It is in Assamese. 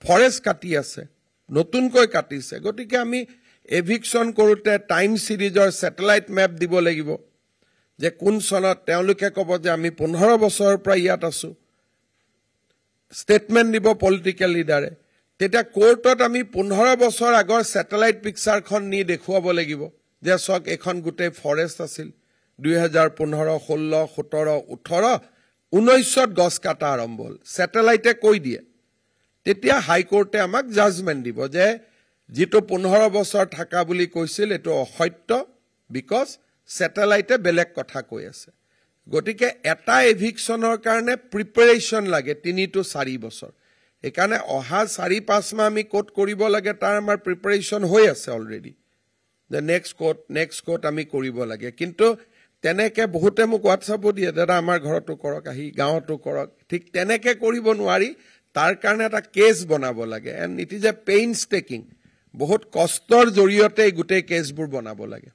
ফৰেষ্ট কাটি আছে নতুনকৈ কাটিছে গতিকে আমি এভিকশন কৰোতে টাইম সিৰিজৰ স্যাটেলাইট ম্যাপ দিব লাগিব যে কোন সনত তেওঁলোকে ক'ব যে আমি 15 বছৰৰ পৰা ইয়াত আছো স্টেটমেন্ট দিব পলিটিক্যাল লিডাৰে তেতিয়া কোৰ্টত আমি 15 বছৰ আগৰ স্যাটেলাইট পিকচাৰখন নি দেখুৱাব লাগিব যে সক এখন গুটে ফৰেষ্ট আছিল 2015 16 17 18 19ত গছ কাটা আৰম্ভ হ'ল স্যাটেলাইটে কৈ দিয়ে তেতিয়া হাই কোৰ্টে আমাক জাজমেন্ট দিব যে যেটো 15 বছৰ থাকা বুলি কৈছিল এটো অসত্য বিকজ স্যাটেলাইটে বেলেগ কথা কৈ আছে গতিকে এটা এভিকশনৰ কাৰণে প্ৰিপাৰেচন লাগে 3 to 4 বছৰ একানে অহা 4-5 মাহ আমি কোট কৰিব লাগে তাৰ আমাৰ প্ৰিপাৰেচন হৈ আছে অলৰেডি the next court আমি কৰিব লাগে কিন্তু তেনেকে বহুতে মোক WhatsApp দিয়ে দাদা আমাৰ ঘৰটো কৰক আহি গাঁৱটো কৰক ঠিক তেনেকে কৰিব নোৱাৰি তাৰ কাৰণে এটা কেস বনাব লাগে and it is a painstaking বহুত কষ্টৰ জৰিয়তে গুটে কেসবোৰ বনাব লাগে